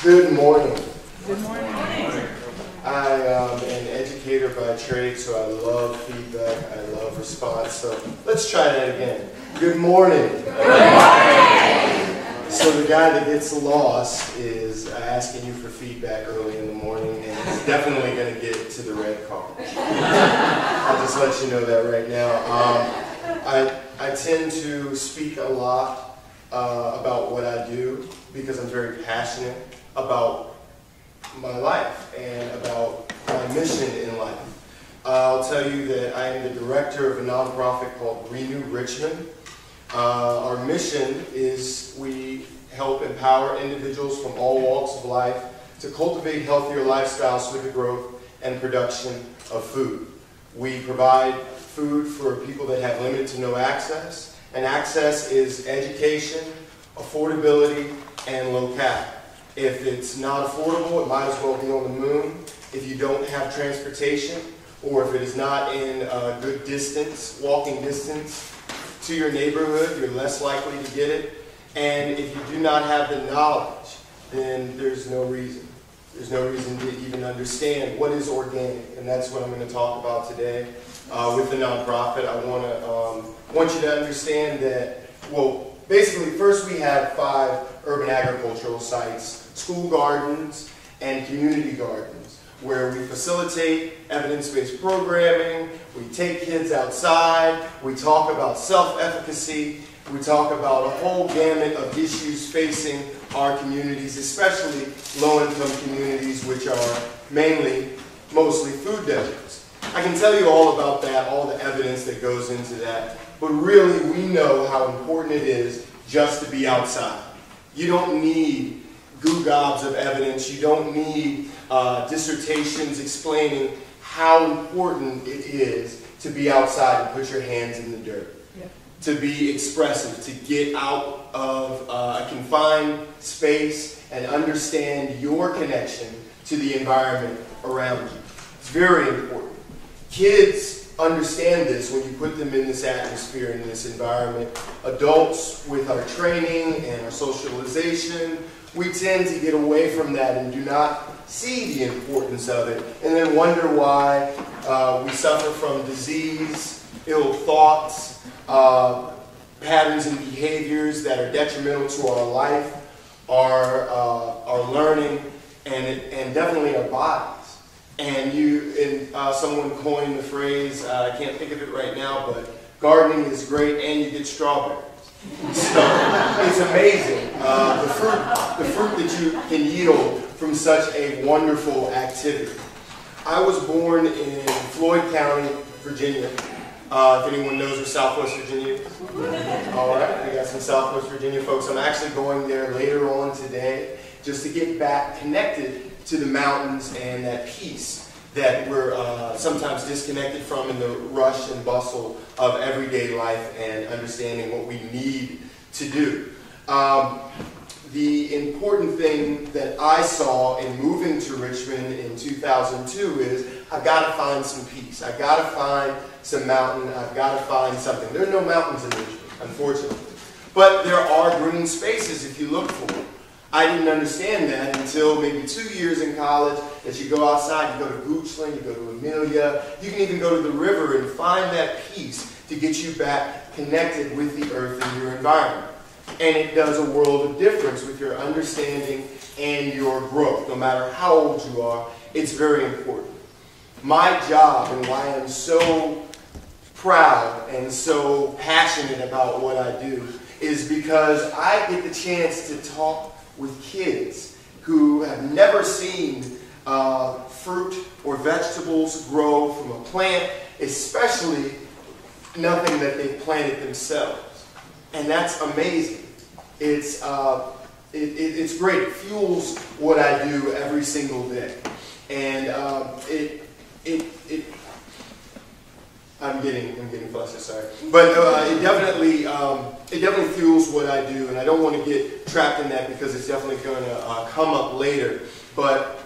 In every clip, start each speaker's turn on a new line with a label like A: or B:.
A: Good morning.
B: Good morning.
A: I am an educator by trade, so I love feedback, I love response. So let's try that again. Good morning. Good morning. So the guy that gets lost is asking you for feedback early in the morning, and he's definitely going to get to the red car. I'll just let you know that right now. I tend to speak a lot about what I do because I'm very passionate about my life and about my mission in life. I'll tell you that I am the director of a nonprofit called Richmond. Our mission is we help empower individuals from all walks of life to cultivate healthier lifestyles through the growth and production of food. We provide food for people that have limited to no access, and access is education, affordability, and locale. If it's not affordable, it might as well be on the moon. If you don't have transportation, or if it is not in a good distance, walking distance to your neighborhood, you're less likely to get it. And if you do not have the knowledge, then there's no reason. There's no reason to even understand what is organic, and that's what I'm going to talk about today with the nonprofit. I want you to understand that, well, basically, first we have 5 urban agricultural sites, school gardens, and community gardens, where we facilitate evidence-based programming, we take kids outside, we talk about self-efficacy, we talk about a whole gamut of issues facing our communities, especially low-income communities, which are mostly food deserts. I can tell you all about that, all the evidence that goes into that, but really we know how important it is just to be outside. You don't need goo gobs of evidence. You don't need dissertations explaining how important it is to be outside and put your hands in the dirt, to be expressive, to get out of a confined space and understand your connection to the environment around you. It's very important. Kids understand this when you put them in this atmosphere, in this environment. Adults, with our training and our socialization, we tend to get away from that and do not see the importance of it, and then wonder why we suffer from disease, ill thoughts, patterns and behaviors that are detrimental to our life, our learning, and definitely our bodies. And someone coined the phrase, I can't think of it right now, but gardening is great and you get strawberries. So it's amazing, the fruit that you can yield from such a wonderful activity. I was born in Floyd County, Virginia. If anyone knows where Southwest Virginia is. All right, we got some Southwest Virginia folks. I'm actually going there later on today just to get back connected to the mountains and that peace that we're sometimes disconnected from in the rush and bustle of everyday life and understanding what we need to do. The important thing that I saw in moving to Richmond in 2002 is I've got to find some peace. I've got to find some mountain. I've got to find something. There are no mountains in Richmond, unfortunately. But there are green spaces if you look for them. I didn't understand that until maybe 2 years in college, that you go outside, you go to Goochland, you go to Amelia, you can even go to the river and find that peace to get you back connected with the earth and your environment. And it does a world of difference with your understanding and your growth. No matter how old you are, it's very important. My job and why I'm so proud and so passionate about what I do is because I get the chance to talk with kids who have never seen fruit or vegetables grow from a plant, especially nothing that they planted themselves. And that's amazing. It's great. It fuels what I do every single day. And I'm getting flustered, sorry. But it definitely fuels what I do, and I don't want to get trapped in that because it's definitely going to come up later. But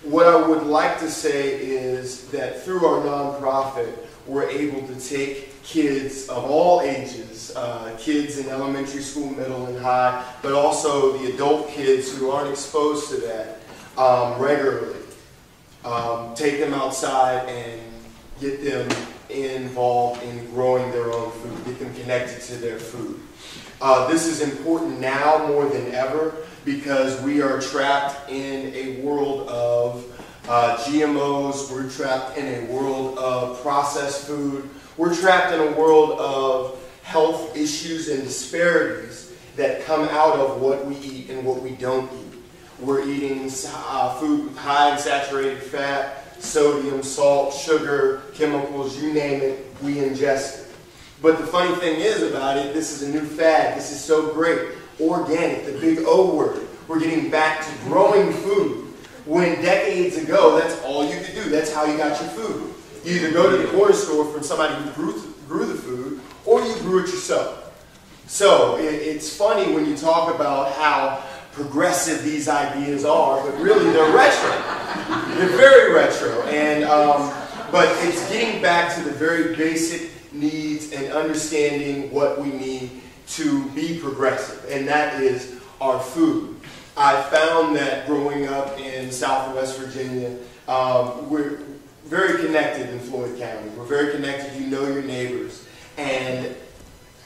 A: what I would like to say is that through our nonprofit, we're able to take kids of all ages, kids in elementary school, middle, and high, but also the adult kids who aren't exposed to that regularly. Take them outside and get them involved in growing their own food, get them connected to their food. This is important now more than ever because we are trapped in a world of GMOs, we're trapped in a world of processed food, we're trapped in a world of health issues and disparities that come out of what we eat and what we don't eat. We're eating food with high in saturated fat, sodium, salt, sugar, chemicals, you name it, we ingest it. But the funny thing is about it, this is a new fad, this is so great. Organic, the big O word. We're getting back to growing food. When decades ago, that's all you could do. That's how you got your food. You either go to the corner store from somebody who grew the food, or you grew it yourself. So it's funny when you talk about how progressive these ideas are, but really they're retro. They're very retro. And but it's getting back to the very basic needs and understanding what we need to be progressive, and that is our food. I found that growing up in South and West Virginia, we're very connected in Floyd County. We're very connected, you know your neighbors. And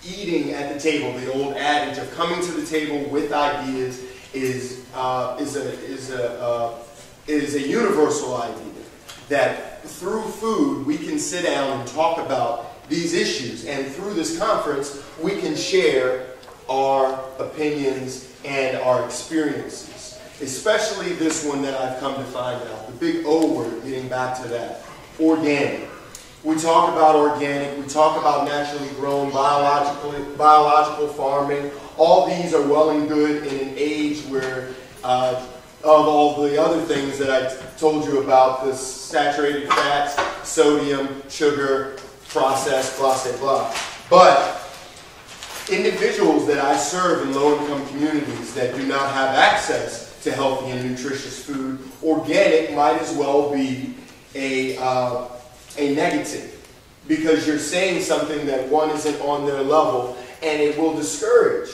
A: eating at the table, the old adage of coming to the table with ideas is a universal idea. That through food we can sit down and talk about these issues, and through this conference we can share our opinions and our experiences. Especially this one that I've come to find out, the big O word, getting back to that, organic. We talk about organic, we talk about naturally grown, biological farming. All these are well and good in an age where of all the other things that I told you about, the saturated fats, sodium, sugar, processed, blah, blah, blah. But individuals that I serve in low-income communities that do not have access to healthy and nutritious food, organic might as well be a negative, because you're saying something that one isn't on their level, and it will discourage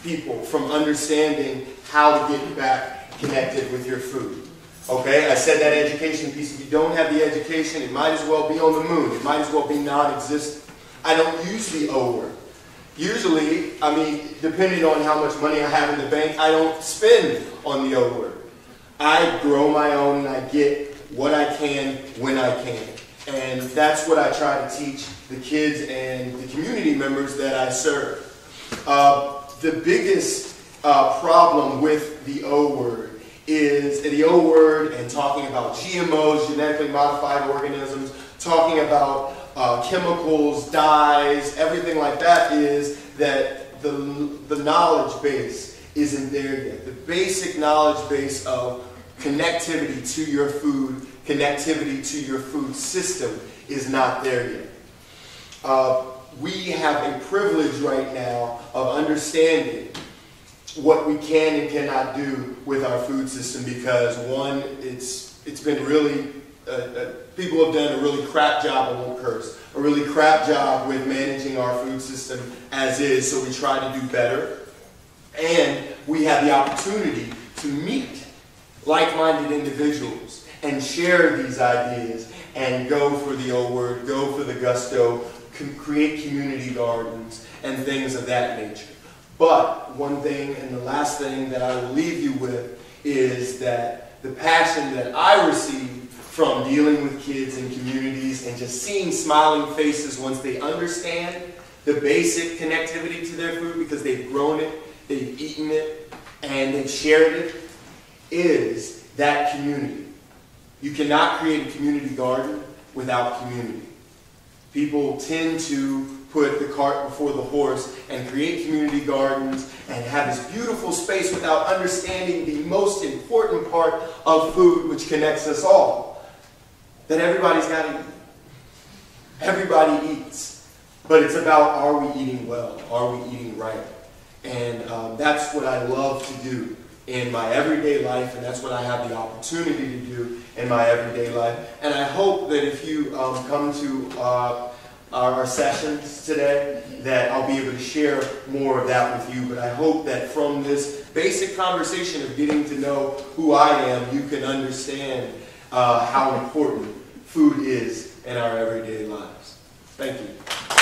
A: people from understanding how to get back connected with your food. Okay, I said that education piece. If you don't have the education, it might as well be on the moon. It might as well be non-existent. I don't use the O word. Usually, I mean, depending on how much money I have in the bank, I don't spend on the O word. I grow my own and I get what I can when I can. And that's what I try to teach the kids and the community members that I serve. The biggest problem with the O word is the O word and talking about GMOs, genetically modified organisms, talking about chemicals, dyes, everything like that, is that the knowledge base isn't there yet. The basic knowledge base of connectivity to your food, connectivity to your food system is not there yet. We have a privilege right now of understanding what we can and cannot do with our food system because, one, it's been really, people have done a really crap job, I won't curse, a really crap job with managing our food system as is, so we try to do better. And we have the opportunity to meet like-minded individuals and share these ideas and go for the O word, go for the gusto, create community gardens and things of that nature. But one thing, and the last thing that I will leave you with, is that the passion that I receive from dealing with kids in communities and just seeing smiling faces once they understand the basic connectivity to their food because they've grown it, they've eaten it, and they've shared it, is that community. You cannot create a community garden without community. People tend to put the cart before the horse and create community gardens and have this beautiful space without understanding the most important part of food, which connects us all. That everybody's got to eat. Everybody eats. But it's about, are we eating well? Are we eating right? And that's what I love to do in my everyday life, and that's what I have the opportunity to do in my everyday life. And I hope that if you come to our sessions today, that I'll be able to share more of that with you. But I hope that from this basic conversation of getting to know who I am, you can understand how important food is in our everyday lives. Thank you.